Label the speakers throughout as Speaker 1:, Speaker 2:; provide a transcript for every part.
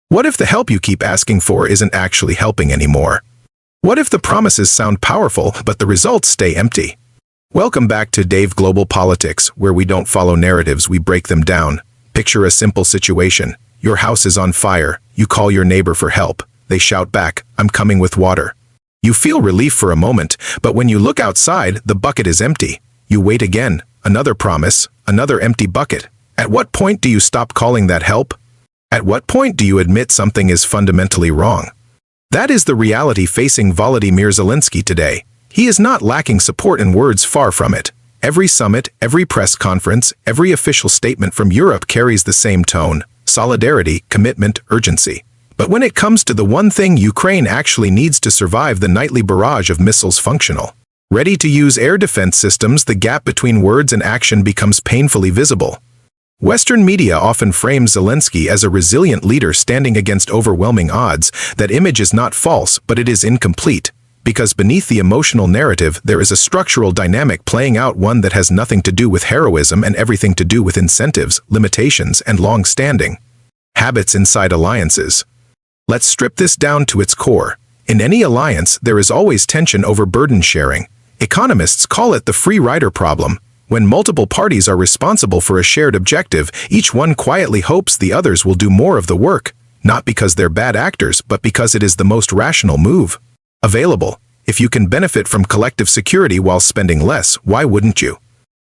Speaker 1: What if the help you keep asking for isn't actually helping anymore? What if the promises sound powerful, but the results stay empty? Welcome back to Dave Global Politics, where we don't follow narratives, we break them down. Picture a simple situation. Your house is on fire. You call your neighbor for help. They shout back, "I'm coming with water." You feel relief for a moment, but when you look outside, the bucket is empty. You wait again. Another promise, another empty bucket. At what point do you stop calling that help? At what point do you admit something is fundamentally wrong? That is the reality facing Volodymyr Zelensky today. He is not lacking support in words, far from it. Every summit, every press conference, every official statement from Europe carries the same tone: solidarity, commitment, urgency. But when it comes to the one thing Ukraine actually needs to survive, the nightly barrage of missiles functional, ready-to-use air defense systems, the gap between words and action becomes painfully visible. Western media often frames Zelensky as a resilient leader standing against overwhelming odds. That image is not false, but it is incomplete, because beneath the emotional narrative there is a structural dynamic playing out, one that has nothing to do with heroism and everything to do with incentives, limitations, and long-standing habits inside alliances. Let's strip this down to its core. In any alliance, there is always tension over burden sharing. Economists call it the free rider problem. When multiple parties are responsible for a shared objective, each one quietly hopes the others will do more of the work, not because they're bad actors, but because it is the most rational move available. If you can benefit from collective security while spending less, why wouldn't you?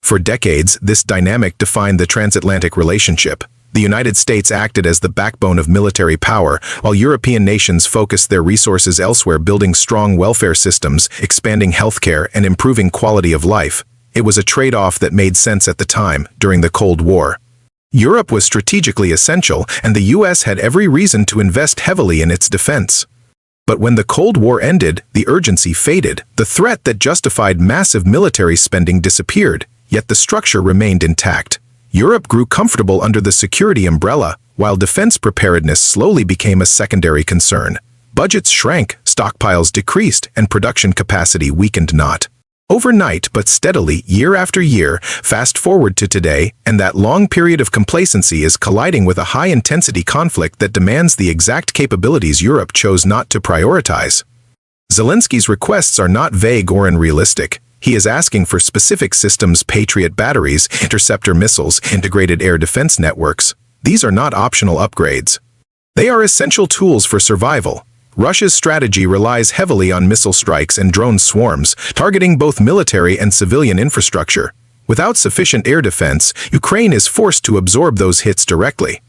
Speaker 1: For decades, this dynamic defined the transatlantic relationship. The United States acted as the backbone of military power, while European nations focused their resources elsewhere, building strong welfare systems, expanding healthcare, and improving quality of life. It was a trade-off that made sense at the time, during the Cold War. Europe was strategically essential, and the US had every reason to invest heavily in its defense. But when the Cold War ended, the urgency faded. The threat that justified massive military spending disappeared, yet the structure remained intact. Europe grew comfortable under the security umbrella, while defense preparedness slowly became a secondary concern. Budgets shrank, stockpiles decreased, and production capacity weakened not overnight, but steadily, year after year. Fast forward to today, and that long period of complacency is colliding with a high-intensity conflict that demands the exact capabilities Europe chose not to prioritize. Zelensky's requests are not vague or unrealistic. He is asking for specific systems: Patriot batteries, interceptor missiles, integrated air defense networks. These are not optional upgrades. They are essential tools for survival. Russia's strategy relies heavily on missile strikes and drone swarms, targeting both military and civilian infrastructure. Without sufficient air defense, Ukraine is forced to absorb those hits directly.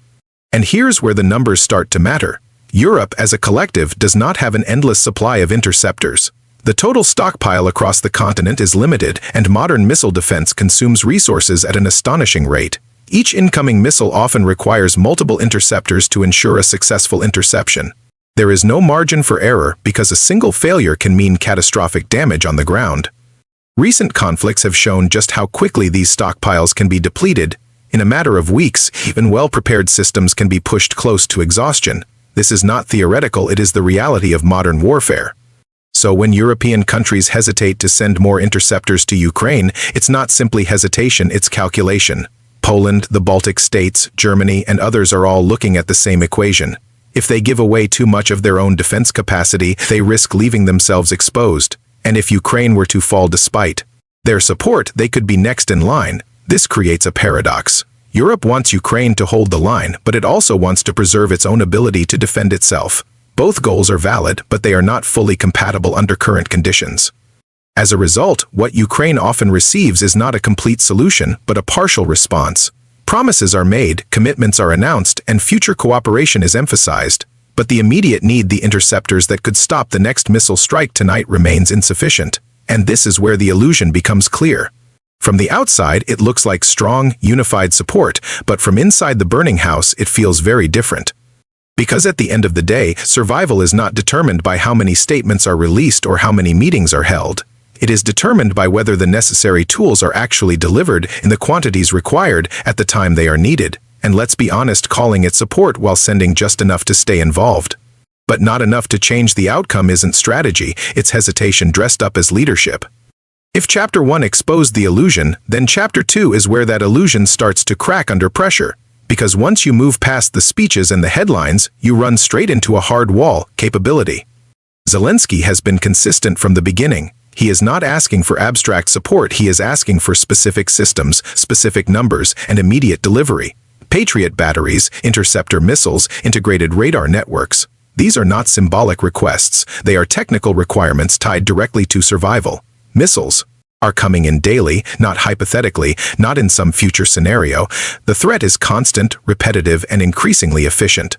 Speaker 1: And here's where the numbers start to matter. Europe, as a collective, does not have an endless supply of interceptors. The total stockpile across the continent is limited, and modern missile defense consumes resources at an astonishing rate. Each incoming missile often requires multiple interceptors to ensure a successful interception. There is no margin for error, because a single failure can mean catastrophic damage on the ground. Recent conflicts have shown just how quickly these stockpiles can be depleted. In a matter of weeks, even well-prepared systems can be pushed close to exhaustion. This is not theoretical, it is the reality of modern warfare. So when European countries hesitate to send more interceptors to Ukraine, it's not simply hesitation, it's calculation. Poland, the Baltic states, Germany, and others are all looking at the same equation. If they give away too much of their own defense capacity, they risk leaving themselves exposed. And if Ukraine were to fall despite their support, they could be next in line. This creates a paradox. Europe wants Ukraine to hold the line, but it also wants to preserve its own ability to defend itself. Both goals are valid, but they are not fully compatible under current conditions. As a result, what Ukraine often receives is not a complete solution, but a partial response. Promises are made, commitments are announced, and future cooperation is emphasized. But the immediate need, the interceptors that could stop the next missile strike tonight, remains insufficient. And this is where the illusion becomes clear. From the outside, it looks like strong, unified support, but from inside the burning house, it feels very different. Because at the end of the day, survival is not determined by how many statements are released or how many meetings are held. It is determined by whether the necessary tools are actually delivered in the quantities required at the time they are needed. And let's be honest, calling it support while sending just enough to stay involved, but not enough to change the outcome, isn't strategy, it's hesitation dressed up as leadership. If Chapter 1 exposed the illusion, then Chapter 2 is where that illusion starts to crack under pressure. Because once you move past the speeches and the headlines, you run straight into a hard wall: capability. Zelensky has been consistent from the beginning. He is not asking for abstract support, he is asking for specific systems, specific numbers, and immediate delivery. Patriot batteries, interceptor missiles, integrated radar networks. These are not symbolic requests, they are technical requirements tied directly to survival. Missiles are coming in daily, not hypothetically, not in some future scenario. The threat is constant, repetitive, and increasingly efficient.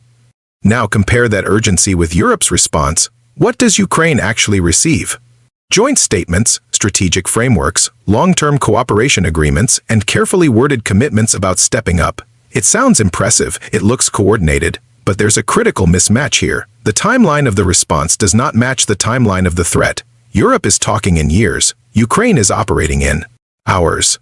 Speaker 1: Now compare that urgency with Europe's response. What does Ukraine actually receive? Joint statements, strategic frameworks, long-term cooperation agreements, and carefully worded commitments about stepping up. It sounds impressive, it looks coordinated, but there's a critical mismatch here. The timeline of the response does not match the timeline of the threat. Europe is talking in years. Ukraine is operating in hours.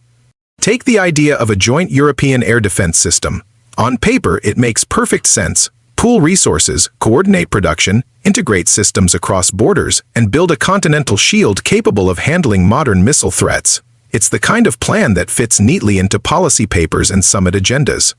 Speaker 1: Take the idea of a joint European air defense system. On paper, it makes perfect sense. Pool resources, coordinate production, integrate systems across borders, and build a continental shield capable of handling modern missile threats. It's the kind of plan that fits neatly into policy papers and summit agendas.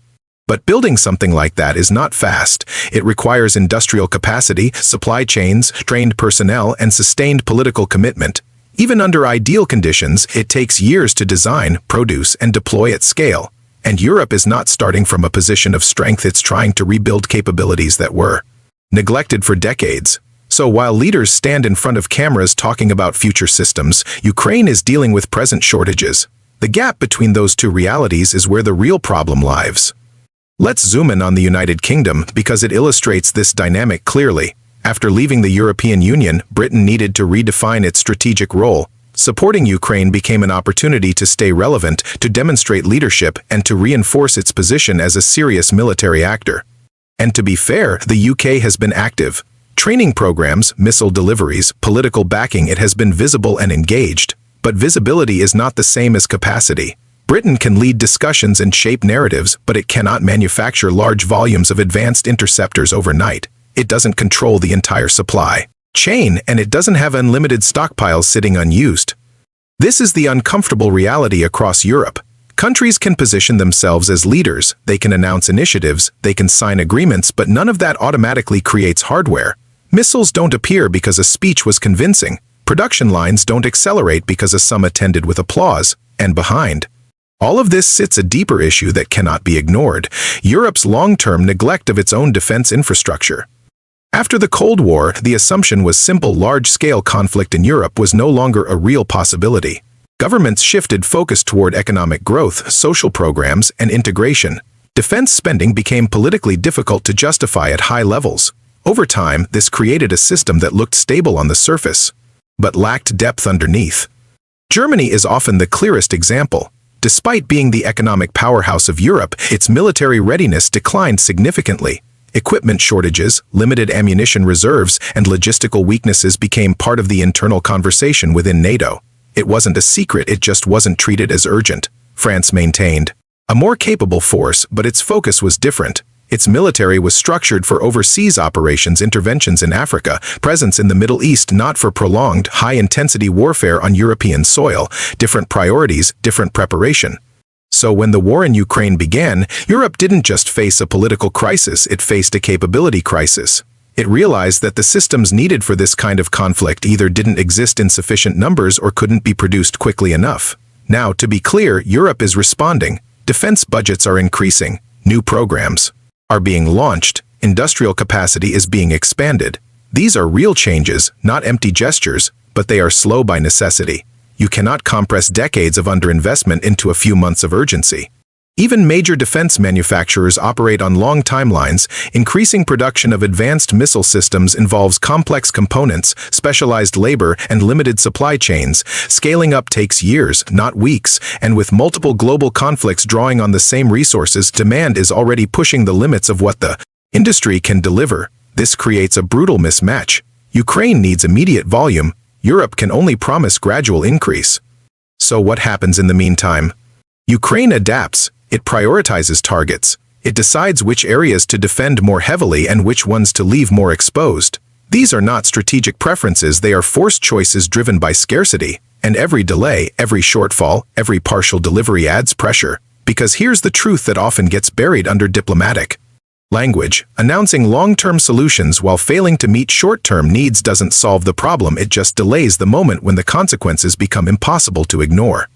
Speaker 1: But building something like that is not fast. It requires industrial capacity, supply chains, trained personnel, and sustained political commitment. Even under ideal conditions, it takes years to design, produce, and deploy at scale. And Europe is not starting from a position of strength, it's trying to rebuild capabilities that were neglected for decades. So while leaders stand in front of cameras talking about future systems, Ukraine is dealing with present shortages. The gap between those two realities is where the real problem lies. Let's zoom in on the United Kingdom because it illustrates this dynamic clearly. After leaving the European Union, Britain needed to redefine its strategic role. Supporting Ukraine became an opportunity to stay relevant, to demonstrate leadership, and to reinforce its position as a serious military actor. And to be fair, the UK has been active. Training programs, missile deliveries, political backing, it has been visible and engaged. But visibility is not the same as capacity. Britain can lead discussions and shape narratives, but it cannot manufacture large volumes of advanced interceptors overnight. It doesn't control the entire supply chain, and it doesn't have unlimited stockpiles sitting unused. This is the uncomfortable reality across Europe. Countries can position themselves as leaders, they can announce initiatives, they can sign agreements, but none of that automatically creates hardware. Missiles don't appear because a speech was convincing. Production lines don't accelerate because a summit ended with applause. And behind all of this sits a deeper issue that cannot be ignored: Europe's long-term neglect of its own defense infrastructure. After the Cold War, the assumption was simple: large-scale conflict in Europe was no longer a real possibility. Governments shifted focus toward economic growth, social programs, and integration. Defense spending became politically difficult to justify at high levels. Over time, this created a system that looked stable on the surface, but lacked depth underneath. Germany is often the clearest example. Despite being the economic powerhouse of Europe, its military readiness declined significantly. Equipment shortages, limited ammunition reserves, and logistical weaknesses became part of the internal conversation within NATO. It wasn't a secret, it just wasn't treated as urgent. France maintained a more capable force, but its focus was different. Its military was structured for overseas operations, interventions in Africa, presence in the Middle East, not for prolonged, high-intensity warfare on European soil. Different priorities, different preparation. So when the war in Ukraine began, Europe didn't just face a political crisis, it faced a capability crisis. It realized that the systems needed for this kind of conflict either didn't exist in sufficient numbers or couldn't be produced quickly enough. Now, to be clear, Europe is responding. Defense budgets are increasing. New programs are being launched. Industrial capacity is being expanded. These are real changes, not empty gestures, but they are slow by necessity. You cannot compress decades of underinvestment into a few months of urgency. Even major defense manufacturers operate on long timelines. Increasing production of advanced missile systems involves complex components, specialized labor, and limited supply chains. Scaling up takes years, not weeks, and with multiple global conflicts drawing on the same resources, demand is already pushing the limits of what the industry can deliver. This creates a brutal mismatch. Ukraine needs immediate volume. Europe can only promise gradual increase. So what happens in the meantime? Ukraine adapts. It prioritizes targets. It decides which areas to defend more heavily and which ones to leave more exposed. These are not strategic preferences, they are forced choices driven by scarcity. And every delay, every shortfall, every partial delivery adds pressure. Because here's the truth that often gets buried under diplomatic language. Announcing long-term solutions while failing to meet short-term needs doesn't solve the problem, it just delays the moment when the consequences become impossible to ignore.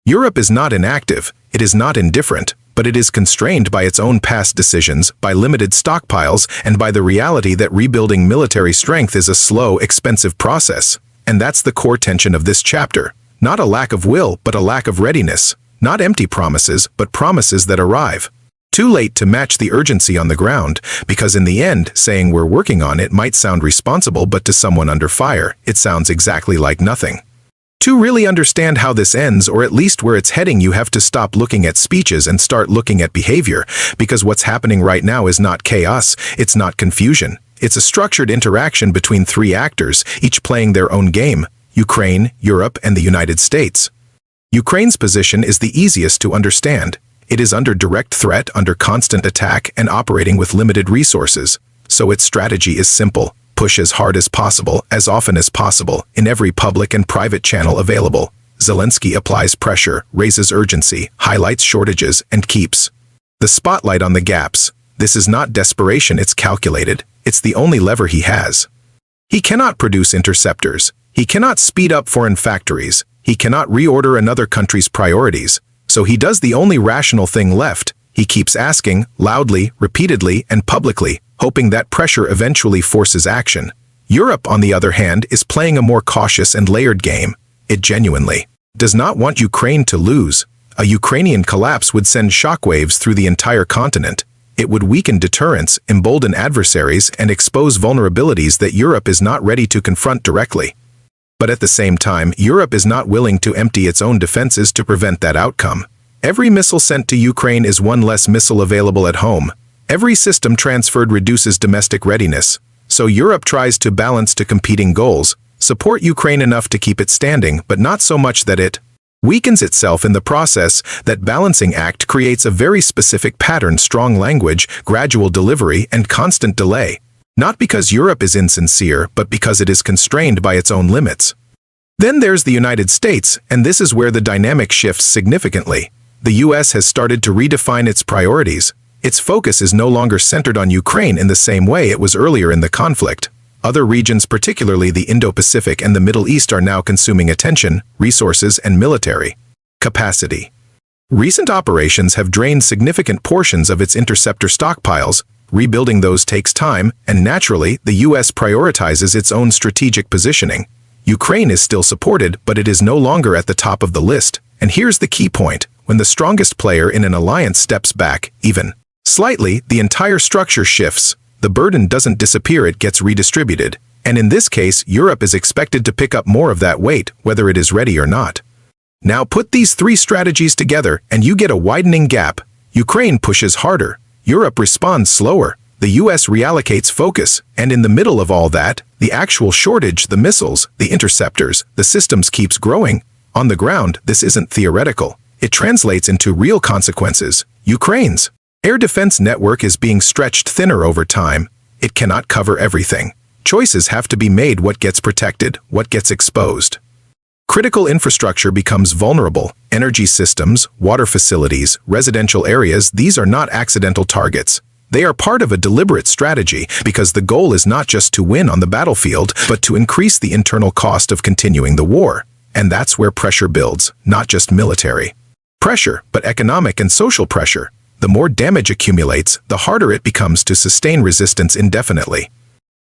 Speaker 1: Europe is not inactive, it is not indifferent, but it is constrained by its own past decisions, by limited stockpiles, and by the reality that rebuilding military strength is a slow, expensive process. And that's the core tension of this chapter. Not a lack of will, but a lack of readiness. Not empty promises, but promises that arrive too late to match the urgency on the ground, because in the end, saying we're working on it might sound responsible, but to someone under fire, it sounds exactly like nothing. To really understand how this ends, or at least where it's heading, you have to stop looking at speeches and start looking at behavior, because what's happening right now is not chaos, it's not confusion. It's a structured interaction between three actors, each playing their own game: Ukraine, Europe, and the United States. Ukraine's position is the easiest to understand. It is under direct threat, under constant attack, and operating with limited resources. So its strategy is simple: push as hard as possible, as often as possible, in every public and private channel available. Zelensky applies pressure, raises urgency, highlights shortages, and keeps the spotlight on the gaps. This is not desperation, it's calculated. It's the only lever he has. He cannot produce interceptors. He cannot speed up foreign factories. He cannot reorder another country's priorities. So he does the only rational thing left. He keeps asking, loudly, repeatedly, and publicly, hoping that pressure eventually forces action. Europe, on the other hand, is playing a more cautious and layered game. It genuinely does not want Ukraine to lose. A Ukrainian collapse would send shockwaves through the entire continent. It would weaken deterrence, embolden adversaries, and expose vulnerabilities that Europe is not ready to confront directly. But at the same time, Europe is not willing to empty its own defenses to prevent that outcome. Every missile sent to Ukraine is one less missile available at home. Every system transferred reduces domestic readiness. So Europe tries to balance to competing goals, support Ukraine enough to keep it standing, but not so much that it weakens itself in the process. That balancing act creates a very specific pattern: strong language, gradual delivery, and constant delay. Not because Europe is insincere, but because it is constrained by its own limits. Then there's the United States, and this is where the dynamic shifts significantly. The US has started to redefine its priorities. Its focus is no longer centered on Ukraine in the same way it was earlier in the conflict. Other regions, particularly the Indo-Pacific and the Middle East, are now consuming attention, resources, and military capacity. Recent operations have drained significant portions of its interceptor stockpiles. Rebuilding those takes time, and naturally, the US prioritizes its own strategic positioning. Ukraine is still supported, but it is no longer at the top of the list. And here's the key point: when the strongest player in an alliance steps back, even slightly, the entire structure shifts. The burden doesn't disappear, it gets redistributed. And in this case, Europe is expected to pick up more of that weight, whether it is ready or not. Now put these three strategies together, and you get a widening gap. Ukraine pushes harder. Europe responds slower. The US reallocates focus. And in the middle of all that, the actual shortage, the missiles, the interceptors, the systems keeps growing. On the ground, this isn't theoretical. It translates into real consequences. Ukraine's air defense network is being stretched thinner over time. It cannot cover everything. Choices have to be made: what gets protected, what gets exposed. Critical infrastructure becomes vulnerable. Energy systems, water facilities, residential areas, these are not accidental targets. They are part of a deliberate strategy, because the goal is not just to win on the battlefield, but to increase the internal cost of continuing the war. And that's where pressure builds, not just military pressure, but economic and social pressure. The more damage accumulates, the harder it becomes to sustain resistance indefinitely.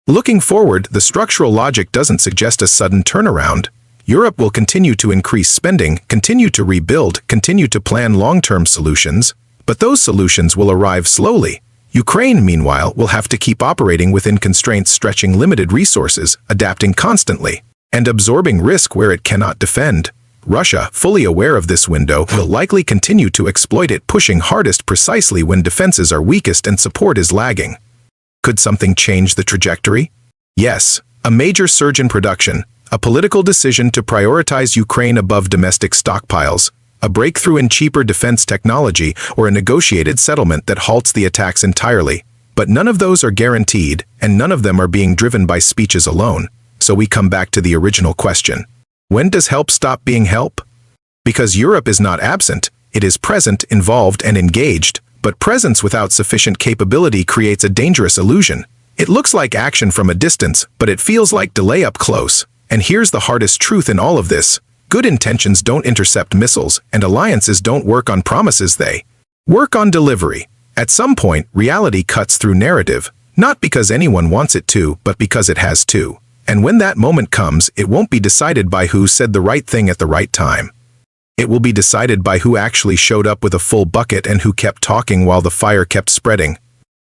Speaker 1: Looking forward, the structural logic doesn't suggest a sudden turnaround. Europe will continue to increase spending, continue to rebuild, continue to plan long-term solutions, but those solutions will arrive slowly. Ukraine, meanwhile, will have to keep operating within constraints stretching limited resources, adapting constantly, and absorbing risk where it cannot defend. Russia, fully aware of this window, will likely continue to exploit it, pushing hardest precisely when defenses are weakest and support is lagging. Could something change the trajectory? Yes, a major surge in production, a political decision to prioritize Ukraine above domestic stockpiles, a breakthrough in cheaper defense technology, or a negotiated settlement that halts the attacks entirely. But none of those are guaranteed, and none of them are being driven by speeches alone. So we come back to the original question. When does help stop being help? Because Europe is not absent, It is present, involved, and engaged, but presence without sufficient capability creates a dangerous illusion. It looks like action from a distance, but it feels like delay up close. And here's the hardest truth in all of this. Good intentions don't intercept missiles, and alliances don't work on promises, they work on delivery. At some point, reality cuts through narrative, not because anyone wants it to, but because it has to. And when that moment comes, it won't be decided by who said the right thing at the right time. It will be decided by who actually showed up with a full bucket and who kept talking while the fire kept spreading.